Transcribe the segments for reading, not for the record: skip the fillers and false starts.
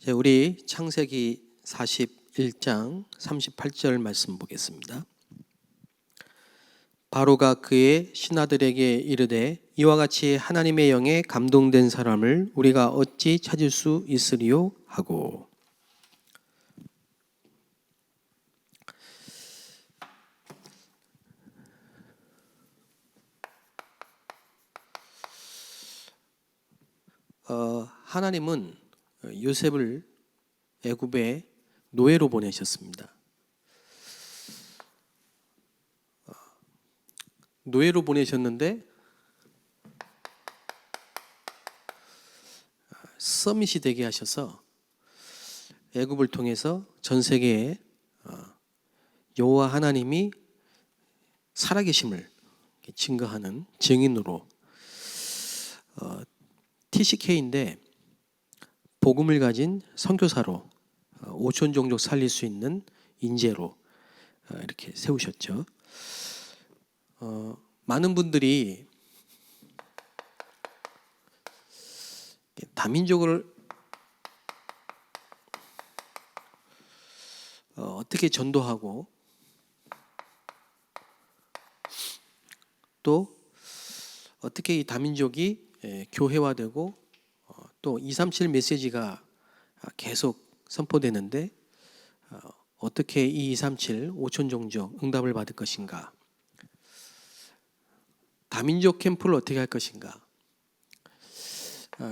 이제 우리 창세기 41장 38절 말씀 보겠습니다. 바로가 그의 신하들에게 이르되 이와 같이 하나님의 영에 감동된 사람을 우리가 어찌 찾을 수 있으리요 하고. 하나님은 요셉을 애굽에 노예로 보내셨습니다. 노예로 보내셨는데 서밋이 되게 하셔서 애굽을 통해서 전 세계에 여호와 하나님이 살아계심을 증거하는 증인으로 TCK인데 복음을 가진 선교사로 5천 종족 살릴 수 있는 인재로 이렇게 세우셨죠. 많은 분들이 다민족을 어떻게 전도하고 또 어떻게 이 다민족이 교회화되고 또 237 메시지가 계속 선포되는데 어떻게 이 237 5천 종족 응답을 받을 것인가, 다민족 캠프를 어떻게 할 것인가,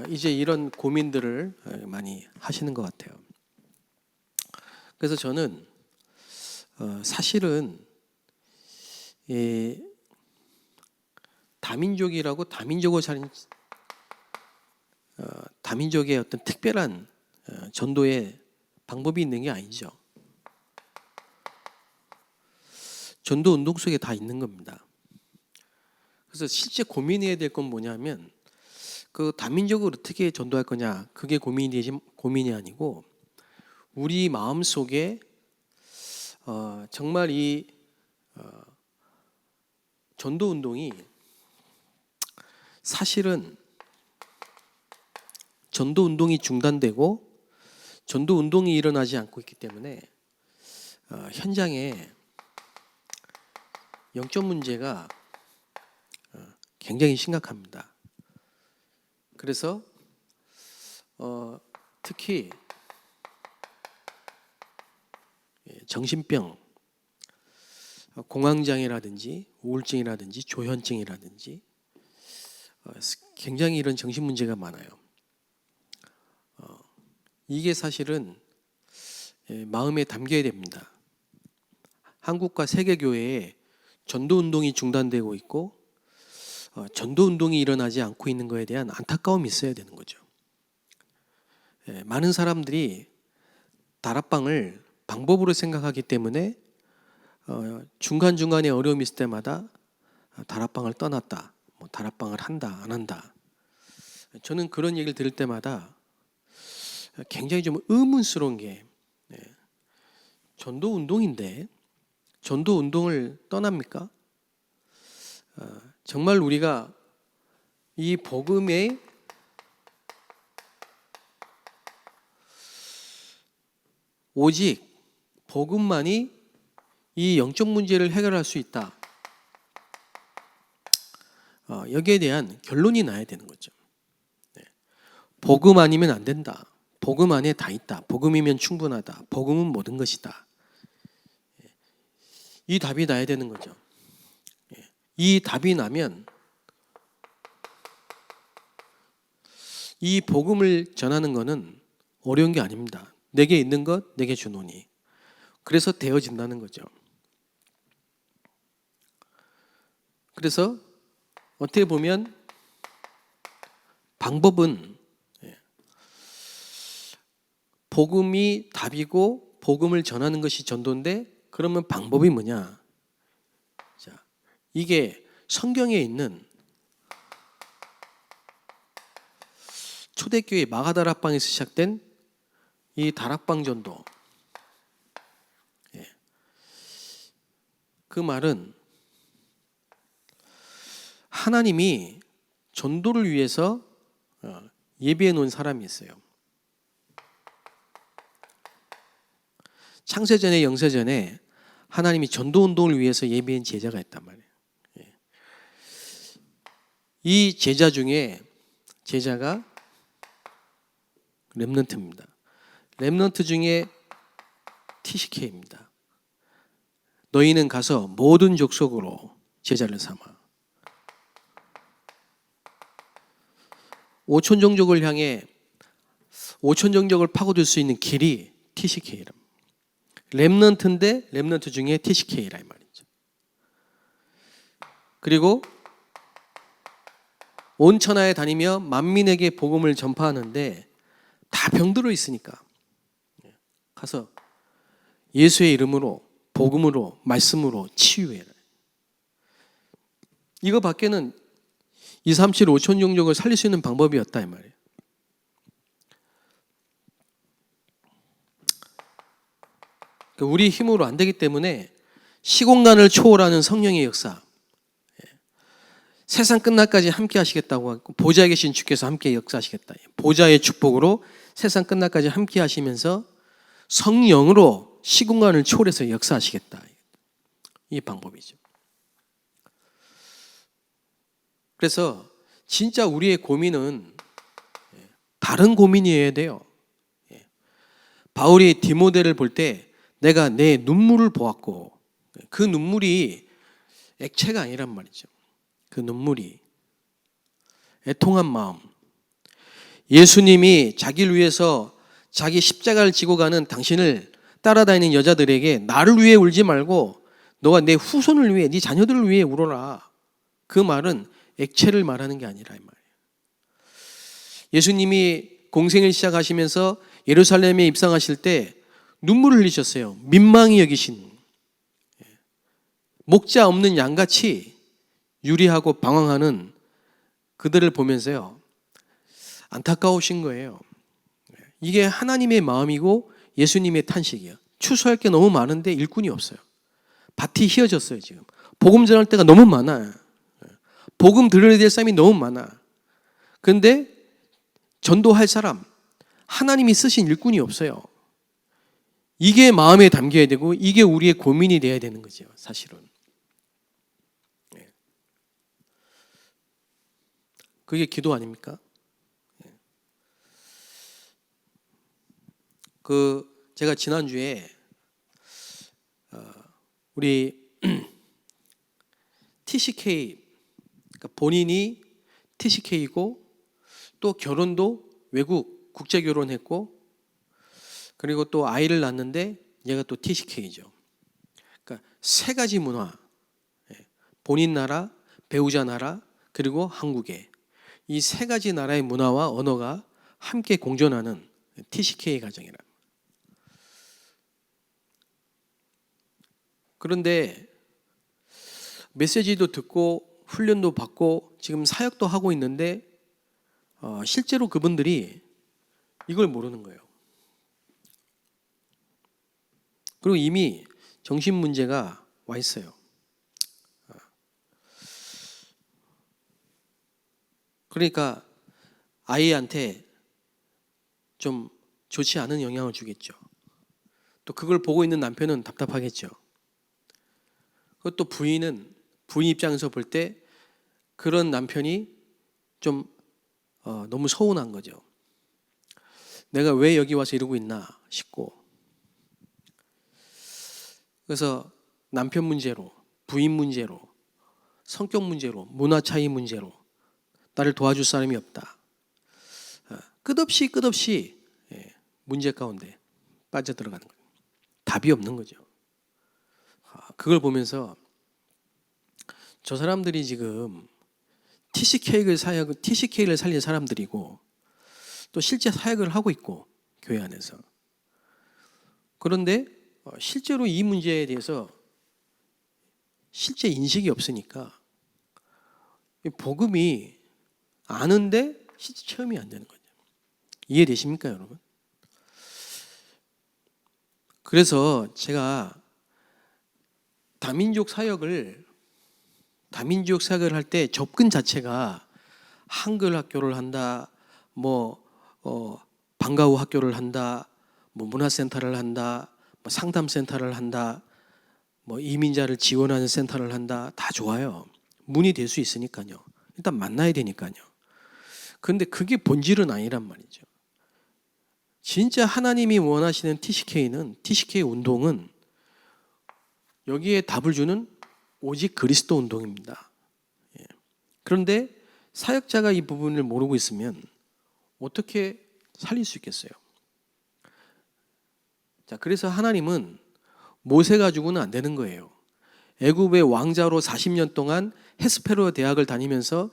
이제 이런 고민들을 많이 하시는 것 같아요. 그래서 저는 사실은 다민족이라고 다민족을 살린 다민족의 어떤 특별한 전도의 방법이 있는 게 아니죠. 전도 운동 속에 다 있는 겁니다. 그래서 실제 고민해야 될 건 뭐냐면 그 다민족을 어떻게 전도할 거냐, 그게 고민이 아니고 우리 마음 속에 정말 이 전도 운동이 사실은 전도 운동이 중단되고 전도 운동이 일어나지 않고 있기 때문에 현장에 영적 문제가 굉장히 심각합니다. 그래서 특히 정신병, 공황장애라든지 우울증이라든지 조현증이라든지 굉장히 이런 정신 문제가 많아요. 이게 사실은 마음에 담겨야 됩니다. 한국과 세계교회에 전도운동이 중단되고 있고 전도운동이 일어나지 않고 있는 것에 대한 안타까움이 있어야 되는 거죠. 많은 사람들이 다락방을 방법으로 생각하기 때문에 중간중간에 어려움이 있을 때마다 다락방을 떠났다, 다락방을 한다 안 한다. 저는 그런 얘기를 들을 때마다 굉장히 좀 의문스러운 게, 전도 운동인데 전도 운동을 떠납니까? 정말 우리가 이 복음의 오직 복음만이 이 영적 문제를 해결할 수 있다, 여기에 대한 결론이 나야 되는 거죠. 복음 아니면 안 된다, 복음 안에 다 있다, 복음이면 충분하다, 복음은 모든 것이다, 이 답이 나야 되는 거죠. 이 답이 나면 이 복음을 전하는 것은 어려운 게 아닙니다. 내게 있는 것 내게 주노니. 그래서 되어진다는 거죠. 그래서 어떻게 보면 방법은 복음이 답이고 복음을 전하는 것이 전도인데, 그러면 방법이 뭐냐? 자, 이게 성경에 있는 초대교회 마가다락방에서 시작된 이 다락방 전도, 그 말은 하나님이 전도를 위해서 예비해 놓은 사람이 있어요. 창세전에 영세전에 하나님이 전도운동을 위해서 예비한 제자가 있단 말이에요. 이 제자 중에 제자가 렘넌트입니다. 렘넌트 중에 TCK입니다. 너희는 가서 모든 족속으로 제자를 삼아. 5천 종족을 향해 5천 종족을 파고들 수 있는 길이 TCK랍니다. 렘넌트인데 렘넌트 중에 TCK라 이 말이죠. 그리고 온 천하에 다니며 만민에게 복음을 전파하는데 다 병들어 있으니까 가서 예수의 이름으로 복음으로 말씀으로 치유해라. 이거 밖에는 2, 3, 7, 5천 종족을 살릴 수 있는 방법이 없다 이 말이에요. 우리 힘으로 안 되기 때문에 시공간을 초월하는 성령의 역사, 세상 끝날까지 함께 하시겠다고 하고 보좌에 계신 주께서 함께 역사하시겠다. 보좌의 축복으로 세상 끝날까지 함께 하시면서 성령으로 시공간을 초월해서 역사하시겠다. 이 방법이죠. 그래서 진짜 우리의 고민은 다른 고민이어야 돼요. 바울이 디모데를 볼 때 내가 내 눈물을 보았고 그 눈물이 액체가 아니란 말이죠. 그 눈물이 애통한 마음. 예수님이 자기를 위해서 자기 십자가를 지고 가는 당신을 따라다니는 여자들에게 나를 위해 울지 말고 너가 내 후손을 위해 네 자녀들을 위해 울어라. 그 말은 액체를 말하는 게 아니라 이 말이에요. 예수님이 공생을 시작하시면서 예루살렘에 입성하실 때 눈물을 흘리셨어요. 민망히 여기신 목자 없는 양같이 유리하고 방황하는 그들을 보면서요 안타까우신 거예요. 이게 하나님의 마음이고 예수님의 탄식이에요. 추수할 게 너무 많은데 일꾼이 없어요. 밭이 휘어졌어요. 지금 복음 전할 때가 너무 많아요. 복음 들어야 될 사람이 너무 많아. 그런데 전도할 사람 하나님이 쓰신 일꾼이 없어요. 이게 마음에 담겨야 되고 이게 우리의 고민이 돼야 되는 거죠. 사실은. 그게 기도 아닙니까? 제가 지난주에 우리 TCK 그러니까 본인이 TCK이고 또 결혼도 외국 국제 결혼했고 그리고 또 아이를 낳았는데 얘가 또 TCK죠. 그러니까 세 가지 문화, 본인 나라, 배우자 나라, 그리고 한국의 이 세 가지 나라의 문화와 언어가 함께 공존하는 TCK 가정이라. 그런데 메시지도 듣고 훈련도 받고 지금 사역도 하고 있는데 실제로 그분들이 이걸 모르는 거예요. 그리고 이미 정신 문제가 와 있어요. 그러니까 아이한테 좀 좋지 않은 영향을 주겠죠. 또 그걸 보고 있는 남편은 답답하겠죠. 그것도 부인 입장에서 볼 때 그런 남편이 좀 너무 서운한 거죠. 내가 왜 여기 와서 이러고 있나 싶고. 그래서 남편 문제로, 부인 문제로, 성격 문제로, 문화 차이 문제로 나를 도와줄 사람이 없다. 끝없이 문제 가운데 빠져들어가는 거예요. 답이 없는 거죠. 그걸 보면서 저 사람들이 지금 TCK를 살린 사람들이고 또 실제 사역을 하고 있고 교회 안에서. 그런데 실제로 이 문제에 대해서 실제 인식이 없으니까 복음이 아는데 실제 체험이 안 되는 거죠. 이해되십니까, 여러분? 그래서 제가 다민족 사역을 할 때 접근 자체가 한글 학교를 한다, 방과후 학교를 한다, 문화센터를 한다, 상담센터를 한다, 이민자를 지원하는 센터를 한다, 다 좋아요. 문이 될 수 있으니까요. 일단 만나야 되니까요. 그런데 그게 본질은 아니란 말이죠. 진짜 하나님이 원하시는 TCK 운동은 여기에 답을 주는 오직 그리스도 운동입니다. 그런데 사역자가 이 부분을 모르고 있으면 어떻게 살릴 수 있겠어요? 자, 그래서 하나님은 모세 가지고는 안 되는 거예요. 애굽의 왕자로 40년 동안 헤스페로 대학을 다니면서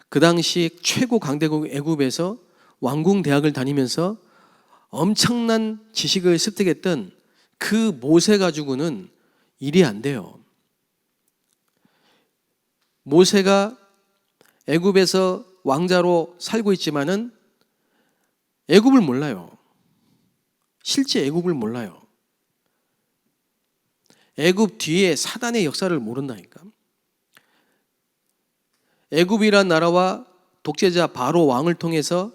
그 당시 최고 강대국 애굽에서 왕궁 대학을 다니면서 엄청난 지식을 습득했던 그 모세 가지고는 일이 안 돼요. 모세가 애굽에서 왕자로 살고 있지만은 애굽을 몰라요. 실제 애굽을 몰라요. 애굽 뒤에 사단의 역사를 모른다니까. 애굽이란 나라와 독재자 바로 왕을 통해서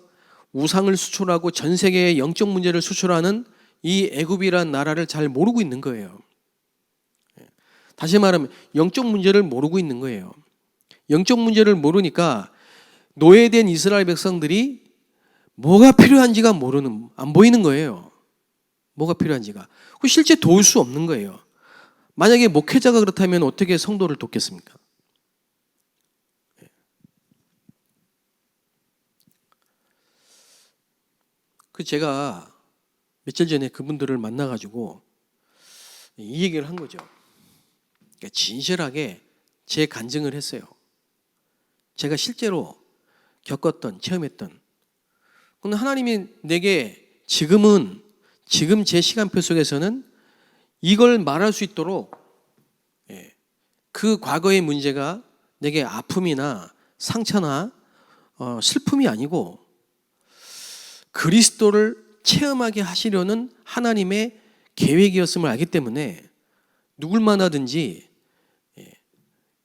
우상을 수출하고 전 세계의 영적 문제를 수출하는 이 애굽이란 나라를 잘 모르고 있는 거예요. 다시 말하면 영적 문제를 모르고 있는 거예요. 영적 문제를 모르니까 노예된 이스라엘 백성들이 뭐가 필요한지가 안 보이는 거예요. 뭐가 필요한지가. 실제 도울 수 없는 거예요. 만약에 목회자가 그렇다면 어떻게 성도를 돕겠습니까? 제가 며칠 전에 그분들을 만나가지고 이 얘기를 한 거죠. 그러니까 진실하게 제 간증을 했어요. 제가 실제로 겪었던, 체험했던. 그런데 하나님이 내게 지금 제 시간표 속에서는 이걸 말할 수 있도록 그 과거의 문제가 내게 아픔이나 상처나 슬픔이 아니고 그리스도를 체험하게 하시려는 하나님의 계획이었음을 알기 때문에 누굴 만나든지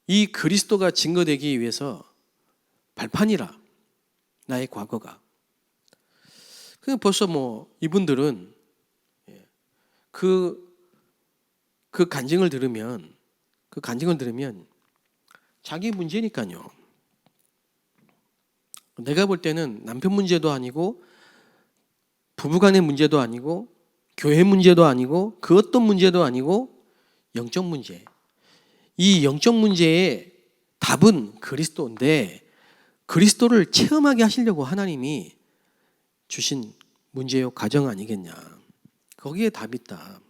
이 그리스도가 증거되기 위해서 발판이라, 나의 과거가. 벌써 이분들은 그 간증을 들으면 자기 문제니까요. 내가 볼 때는 남편 문제도 아니고 부부간의 문제도 아니고 교회 문제도 아니고 그 어떤 문제도 아니고 영적 문제. 이 영적 문제의 답은 그리스도인데 그리스도를 체험하게 하시려고 하나님이 주신 문제요 가정 아니겠냐. 거기에 답이 있다.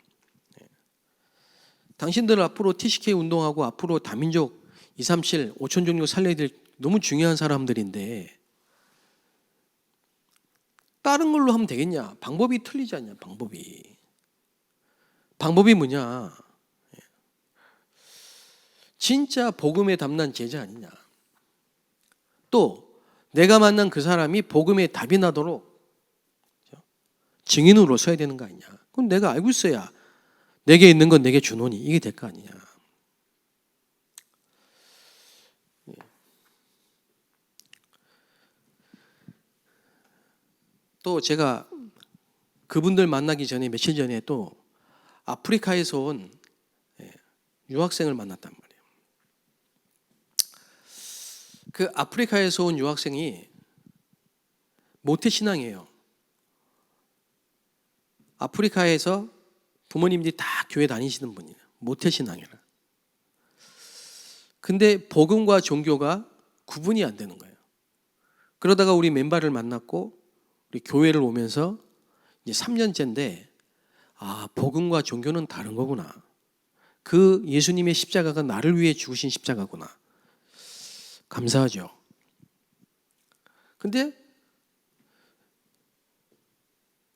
당신들 앞으로 TCK 운동하고 앞으로 다민족 237, 5천 종족 살려야 될 너무 중요한 사람들인데 다른 걸로 하면 되겠냐? 방법이 틀리지 않냐? 방법이 뭐냐? 진짜 복음에 담난 제자 아니냐? 또 내가 만난 그 사람이 복음에 답이 나도록 증인으로 서야 되는 거 아니냐? 그럼 내가 알고 있어야 내게 있는 건 내게 주노니 이게 될 거 아니냐? 또 제가 그분들 만나기 전에 며칠 전에 또 아프리카에서 온 유학생을 만났단 말이에요. 그 아프리카에서 온 유학생이 모태신앙이에요. 아프리카에서 부모님들이 다 교회 다니시는 분이에요. 모태신앙이라. 근데 복음과 종교가 구분이 안 되는 거예요. 그러다가 우리 멤버를 만났고 우리 교회를 오면서 이제 3년째인데 복음과 종교는 다른 거구나. 그 예수님의 십자가가 나를 위해 죽으신 십자가구나. 감사하죠. 근데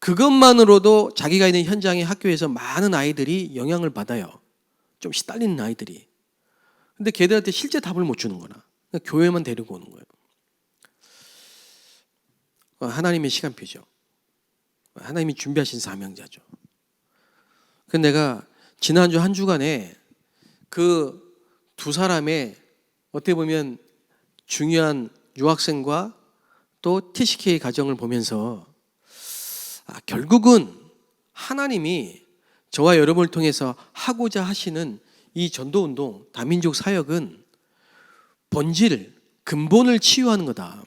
그것만으로도 자기가 있는 현장의 학교에서 많은 아이들이 영향을 받아요. 좀 시달리는 아이들이. 근데 걔들한테 실제 답을 못 주는 거나. 그러니까 교회만 데리고 오는 거예요. 하나님의 시간표죠. 하나님이 준비하신 사명자죠. 근데 내가 지난주 한 주간에 그 두 사람의 어떻게 보면 중요한 유학생과 또 TCK 가정을 보면서 결국은 하나님이 저와 여러분을 통해서 하고자 하시는 이 전도운동, 다민족 사역은 본질, 근본을 치유하는 거다.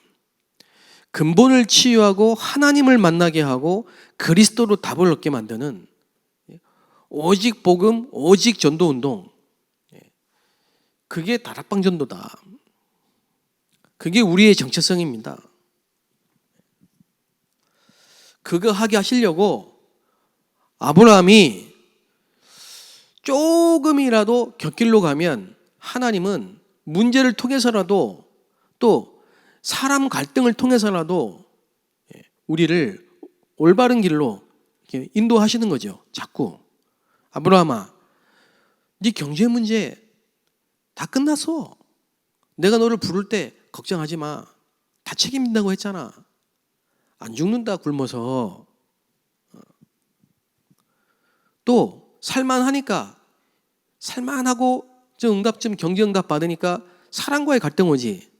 근본을 치유하고 하나님을 만나게 하고 그리스도로 답을 얻게 만드는 오직 복음, 오직 전도운동. 그게 다락방 전도다. 그게 우리의 정체성입니다. 그거 하게 하시려고 아브라함이 조금이라도 곁길로 가면 하나님은 문제를 통해서라도 또 사람 갈등을 통해서라도 우리를 올바른 길로 인도하시는 거죠. 자꾸. 아브라함아, 네 경제 문제 다 끝났어. 내가 너를 부를 때 걱정하지 마. 다 책임진다고 했잖아. 안 죽는다 굶어서. 또 살만하니까 살만하고 좀 응답 좀 경제 응답 받으니까 사람과의 갈등 오지.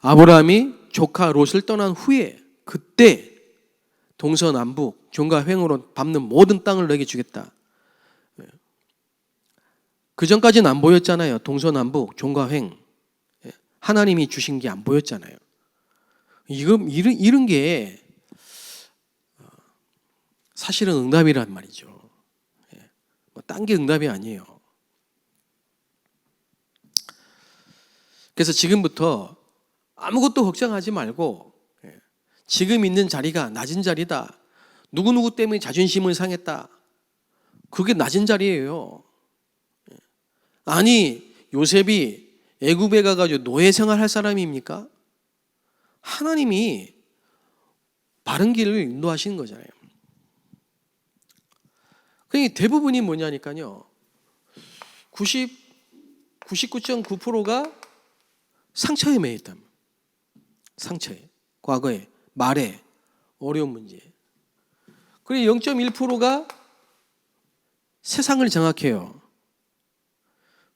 아브라함이 조카 롯을 떠난 후에 그때 동서남북 종과 횡으로 밟는 모든 땅을 너에게 주겠다. 그 전까지는 안 보였잖아요. 동서남북 종과 횡 하나님이 주신 게 안 보였잖아요. 이런 게 사실은 응답이란 말이죠. 딴 게 응답이 아니에요. 그래서 지금부터 아무것도 걱정하지 말고 지금 있는 자리가 낮은 자리다. 누구누구 때문에 자존심을 상했다. 그게 낮은 자리예요. 아니 요셉이 애굽에 가가지고 노예 생활할 사람입니까? 하나님이 바른 길을 인도하시는 거잖아요. 그러니까 대부분이 뭐냐니까요. 99.9%가 상처에 매여 있다. 상처에, 과거에, 말에, 어려운 문제. 그리고 0.1%가 세상을 장악해요.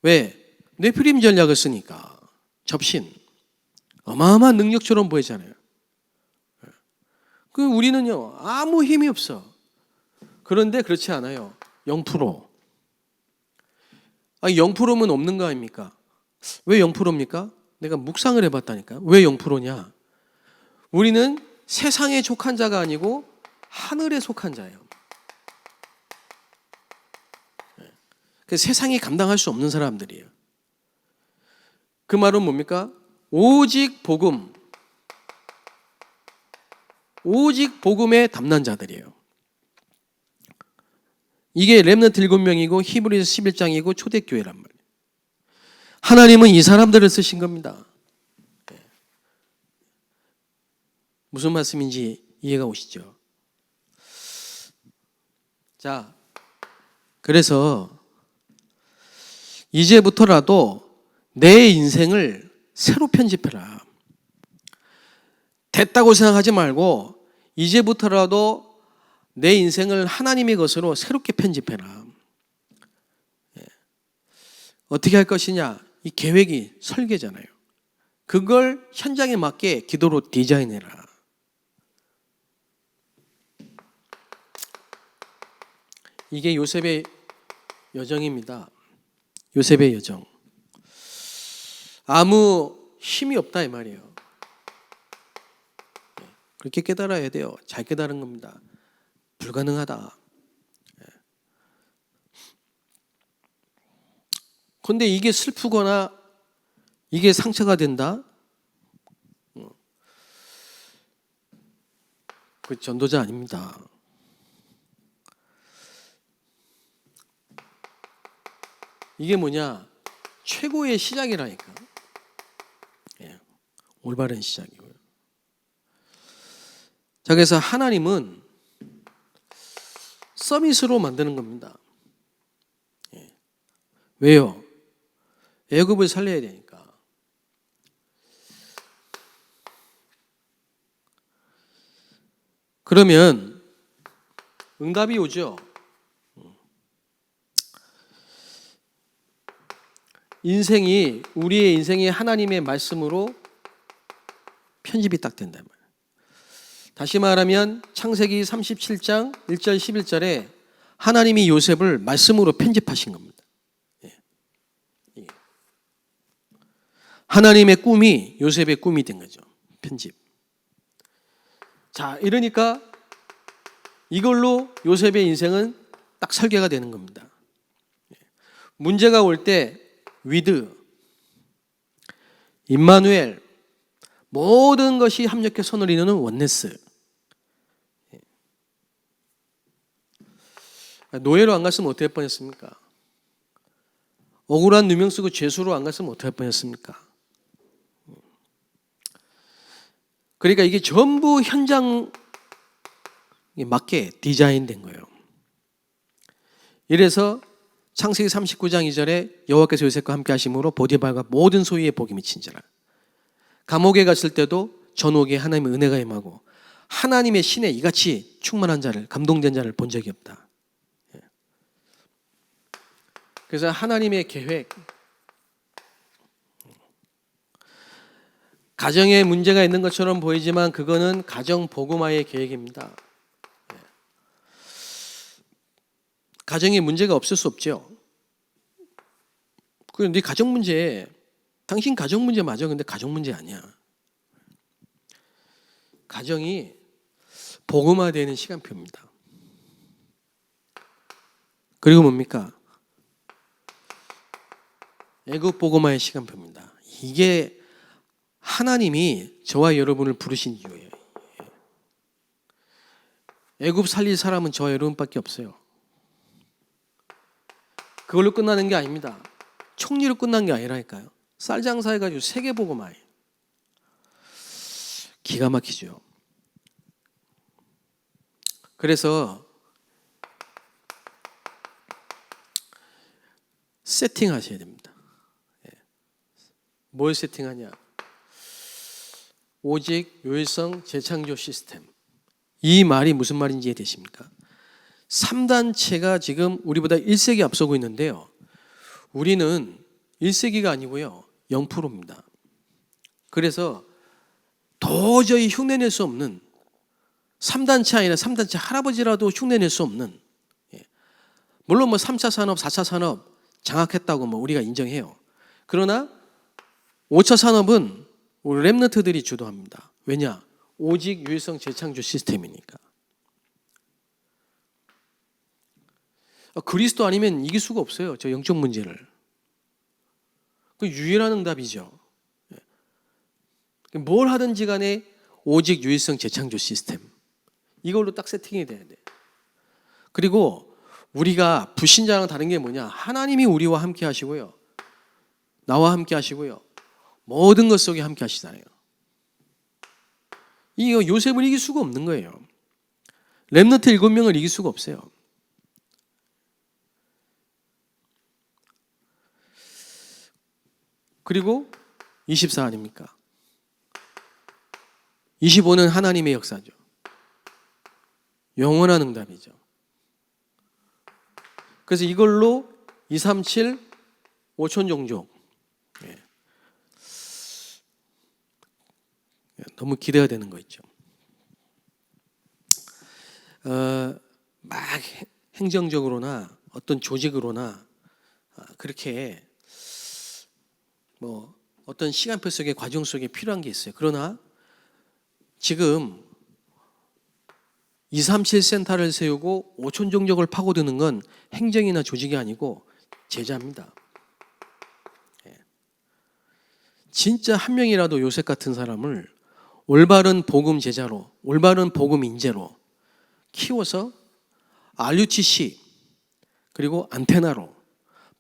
왜? 뇌피림 전략을 쓰니까. 접신. 어마어마한 능력처럼 보이잖아요. 그 우리는요, 아무 힘이 없어. 그런데 그렇지 않아요. 0%. 0%면 없는 거 아닙니까? 왜 0%입니까? 내가 묵상을 해봤다니까. 왜 0%냐? 우리는 세상에 속한 자가 아니고 하늘에 속한 자예요. 그래서 세상이 감당할 수 없는 사람들이에요. 그 말은 뭡니까? 오직 복음. 오직 복음에 담난 자들이에요. 이게 렘넌트 7명이고 히브리서 11장이고 초대교회란 말이에요. 하나님은 이 사람들을 쓰신 겁니다. 무슨 말씀인지 이해가 오시죠? 자, 그래서 이제부터라도 내 인생을 새로 편집해라. 됐다고 생각하지 말고 이제부터라도 내 인생을 하나님의 것으로 새롭게 편집해라. 어떻게 할 것이냐? 이 계획이 설계잖아요. 그걸 현장에 맞게 기도로 디자인해라. 이게 요셉의 여정입니다. 요셉의 여정. 아무 힘이 없다 이 말이에요. 그렇게 깨달아야 돼요. 잘 깨달은 겁니다. 불가능하다. 그런데 이게 슬프거나 이게 상처가 된다? 그 전도자 아닙니다. 이게 뭐냐? 최고의 시작이라니까. 올바른 시작이고요. 자, 그래서 하나님은 서밋으로 만드는 겁니다. 왜요? 애굽을 살려야 되니까. 그러면 응답이 오죠. 우리의 인생이 하나님의 말씀으로 편집이 딱 된단 말이에요. 다시 말하면 창세기 37장 1절 11절에 하나님이 요셉을 말씀으로 편집하신 겁니다. 하나님의 꿈이 요셉의 꿈이 된 거죠. 편집. 자, 이러니까 이걸로 요셉의 인생은 딱 설계가 되는 겁니다. 문제가 올 때 위드, 임마누엘, 모든 것이 합력해 손을 이루는 원네스. 노예로 안 갔으면 어떻게 할 뻔했습니까? 억울한 누명 쓰고 죄수로 안 갔으면 어떻게 할 뻔했습니까? 그러니까 이게 전부 현장에 맞게 디자인된 거예요. 이래서 창세기 39장 2절에 여호와께서 요셉과 함께 하심으로 보디발과 모든 소유에 복이 미친지라. 감옥에 갔을 때도 전옥에 하나님의 은혜가 임하고 하나님의 신에 이같이 충만한 자를, 감동된 자를 본 적이 없다. 그래서 하나님의 계획, 가정에 문제가 있는 것처럼 보이지만 그거는 가정 복음화의 계획입니다. 가정에 문제가 없을 수 없죠. 그런데 가정 문제, 당신 가정 문제 맞아. 근데 가정 문제 아니야. 가정이 복음화되는 시간표입니다. 그리고 뭡니까? 애굽 복음화의 시간표입니다. 이게 하나님이 저와 여러분을 부르신 이유예요. 애굽 살릴 사람은 저와 여러분밖에 없어요. 그걸로 끝나는 게 아닙니다. 총리로 끝난 게 아니라니까요. 쌀 장사해가지고 세계 복음화예요. 기가 막히죠. 그래서 세팅하셔야 됩니다. 뭘 세팅하냐? 오직 요일성 재창조 시스템. 이 말이 무슨 말인지 이해되십니까? 3단체가 지금 우리보다 1세기 앞서고 있는데요. 우리는 1세기가 아니고요. 0%입니다. 그래서 도저히 흉내낼 수 없는 3단체 아니라 3단체 할아버지라도 흉내낼 수 없는, 물론 뭐 3차 산업, 4차 산업 장악했다고 뭐 우리가 인정해요. 그러나 5차 산업은 우리 랩런트들이 주도합니다. 왜냐? 오직 유일성 재창조 시스템이니까. 그리스도 아니면 이길 수가 없어요. 저 영적 문제를. 그 유일한 응답이죠. 뭘 하든지 간에 오직 유일성 재창조 시스템. 이걸로 딱 세팅이 돼야 돼. 그리고 우리가 불신자랑 다른 게 뭐냐? 하나님이 우리와 함께 하시고요. 나와 함께 하시고요. 모든 것 속에 함께 하시잖아요. 이거 요셉을 이길 수가 없는 거예요. 렘넌트 7명을 이길 수가 없어요. 그리고 24 아닙니까? 25는 하나님의 역사죠. 영원한 응답이죠. 그래서 이걸로 237 5천 종족, 너무 기대가 되는 거 있죠. 막 행정적으로나 어떤 조직으로나 그렇게 뭐 어떤 시간표 속에 과정 속에 필요한 게 있어요. 그러나 지금 237 센터를 세우고 5천 종족을 파고드는 건 행정이나 조직이 아니고 제자입니다. 진짜 한 명이라도 요셉 같은 사람을 올바른 복음 제자로, 올바른 복음 인재로 키워서 RUTC 그리고 안테나로,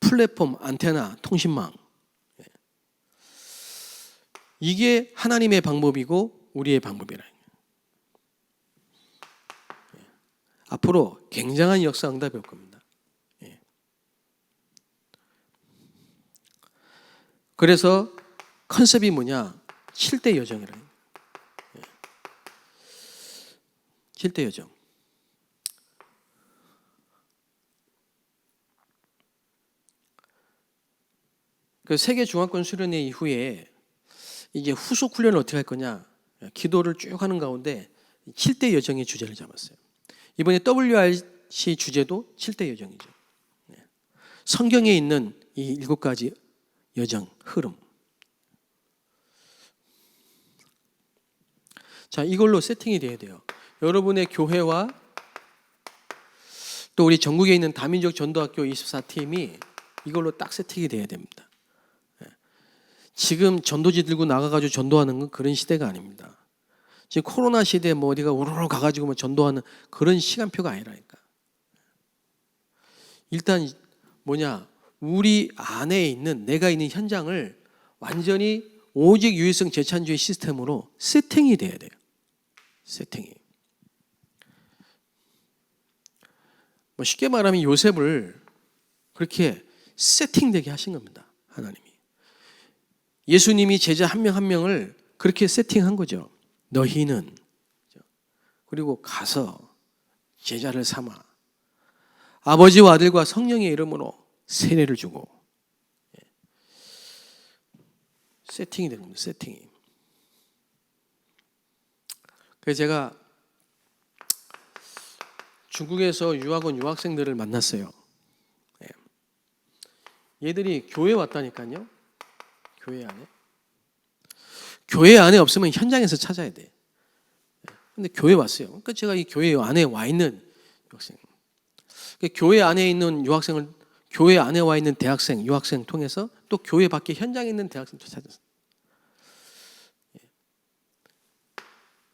플랫폼, 안테나, 통신망, 이게 하나님의 방법이고 우리의 방법이라. 앞으로 굉장한 역사 응답이 올 겁니다. 그래서 컨셉이 뭐냐? 7대 여정이라. 7대 여정. 그 세계 중화권 수련회 이후에 이제 후속 훈련을 어떻게 할 거냐? 기도를 쭉 하는 가운데 7대 여정의 주제를 잡았어요. 이번에 것이 주제도 7대 여정이죠. 성경에 있는 이 7가지 여정, 흐름. 자, 이걸로 세팅이 돼야 돼요. 여러분의 교회와 또 우리 전국에 있는 다민족 전도학교 24팀이 이걸로 딱 세팅이 돼야 됩니다. 지금 전도지 들고 나가가지고 전도하는 건 그런 시대가 아닙니다. 지금 코로나 시대에 뭐 어디가 우르르 가가지고 뭐 전도하는 그런 시간표가 아니라니까. 일단 우리 안에 있는 내가 있는 현장을 완전히 오직 유일성 재창조의 시스템으로 세팅이 돼야 돼요. 세팅이. 뭐 쉽게 말하면 요셉을 그렇게 세팅되게 하신 겁니다. 하나님이. 예수님이 제자 한 명 한 명을 그렇게 세팅한 거죠. 너희는 그리고 가서 제자를 삼아 아버지와 아들과 성령의 이름으로 세례를 주고 세팅이 된 겁니다. 세팅이. 그래서 제가 중국에서 유학원 유학생들을 만났어요. 얘들이 교회 왔다니까요. 교회 안에 없으면 현장에서 찾아야 돼. 근데 교회 왔어요. 그러니까 제가 이 교회 안에 와 있는 유학생, 교회 안에 있는 유학생을 교회 안에 와 있는 대학생, 유학생 통해서 또 교회 밖에 현장에 있는 대학생도 찾았어요.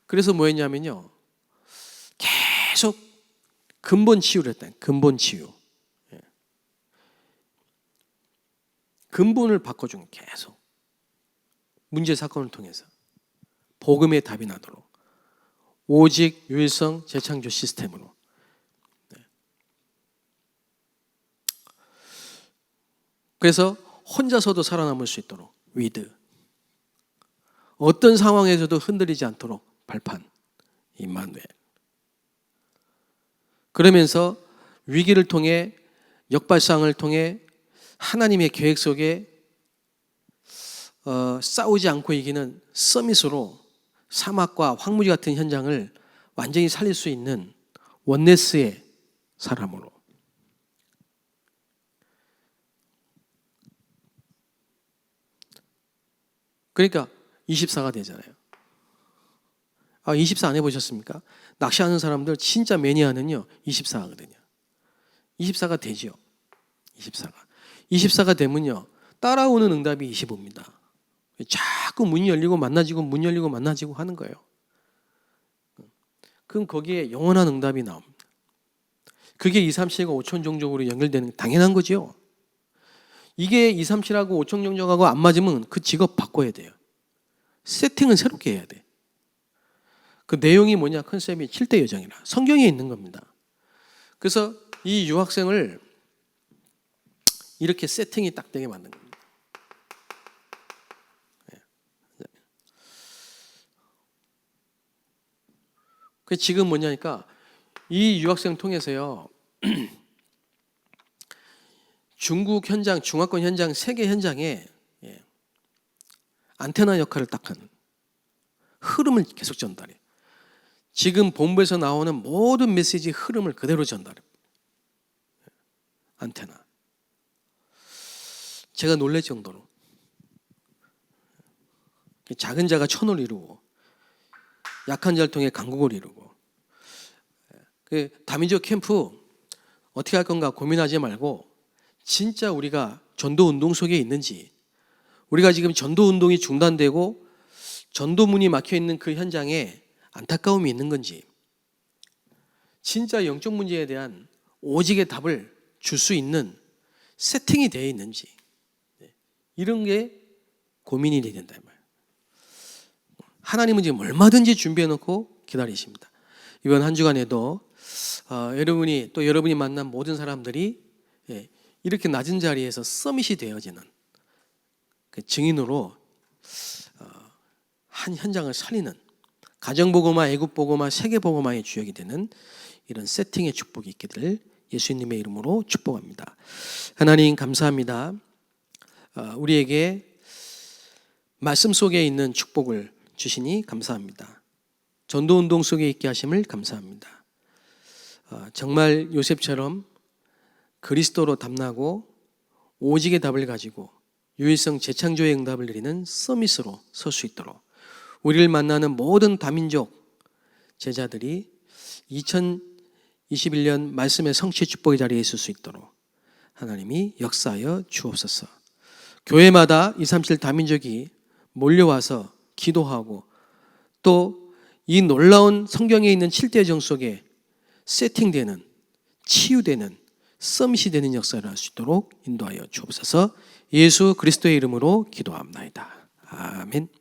그래서 뭐 했냐면요. 계속 근본 치유를 했다. 근본 치유. 근본을 바꿔준 계속. 문제 사건을 통해서. 복음의 답이 나도록. 오직 유일성 재창조 시스템으로. 그래서 혼자서도 살아남을 수 있도록. 위드. 어떤 상황에서도 흔들리지 않도록 발판. 임마누엘. 그러면서 위기를 통해 역발상을 통해 하나님의 계획 속에 싸우지 않고 이기는 서밋으로 사막과 황무지 같은 현장을 완전히 살릴 수 있는 원네스의 사람으로. 그러니까 24가 되잖아요. 24 안 해보셨습니까? 낚시하는 사람들 진짜 매니아는요 24거든요. 24가 되죠. 24가 되면요 따라오는 응답이 25입니다. 자꾸 문이 열리고 만나지고 문 열리고 만나지고 하는 거예요. 그럼 거기에 영원한 응답이 나옵니다. 그게 237과 5천 종족으로 연결되는 당연한 거죠. 이게 237하고 5천 종족하고 안 맞으면 그 직업 바꿔야 돼요. 세팅은 새롭게 해야 돼. 그 내용이 뭐냐? 컨셉이 7대 여정이라 성경에 있는 겁니다. 그래서 이 유학생을 이렇게 세팅이 딱 되게 만든 겁니다. 그 지금 뭐냐니까 이 유학생 통해서요 중국 현장, 중화권 현장, 세계 현장에 안테나 역할을 딱 하는 흐름을 계속 전달해. 지금 본부에서 나오는 모든 메시지 흐름을 그대로 전달해. 안테나. 제가 놀랄 정도로 작은 자가 천을 이루고 약한 자를 통해 강국을 이루고. 그 다민족 캠프 어떻게 할 건가 고민하지 말고 진짜 우리가 전도 운동 속에 있는지, 우리가 지금 전도 운동이 중단되고 전도문이 막혀 있는 그 현장에 안타까움이 있는 건지, 진짜 영적 문제에 대한 오직의 답을 줄 수 있는 세팅이 되어 있는지, 이런 게 고민이 돼야 된다 말이에요. 하나님은 지금 얼마든지 준비해 놓고 기다리십니다. 이번 한 주간에도 여러분이 만난 모든 사람들이 이렇게 낮은 자리에서 서밋이 되어지는 그 증인으로 한 현장을 살리는 가정보고마, 애국보고마, 세계보고마의 주역이 되는 이런 세팅의 축복이 있기를 예수님의 이름으로 축복합니다. 하나님 감사합니다. 우리에게 말씀 속에 있는 축복을 주시니 감사합니다. 전도운동 속에 있게 하심을 감사합니다. 정말 요셉처럼 그리스도로 담나고 오직의 답을 가지고 유일성 재창조의 응답을 드리는 서밋으로 설 수 있도록 우리를 만나는 모든 다민족 제자들이 2021년 말씀의 성취 축복의 자리에 있을 수 있도록 하나님이 역사하여 주옵소서. 교회마다 237 다민족이 몰려와서 기도하고 또 이 놀라운 성경에 있는 7대 정 속에 세팅되는 치유되는 서밋이 되는 역사를 할 수 있도록 인도하여 주옵소서. 예수 그리스도의 이름으로 기도합나이다. 아멘.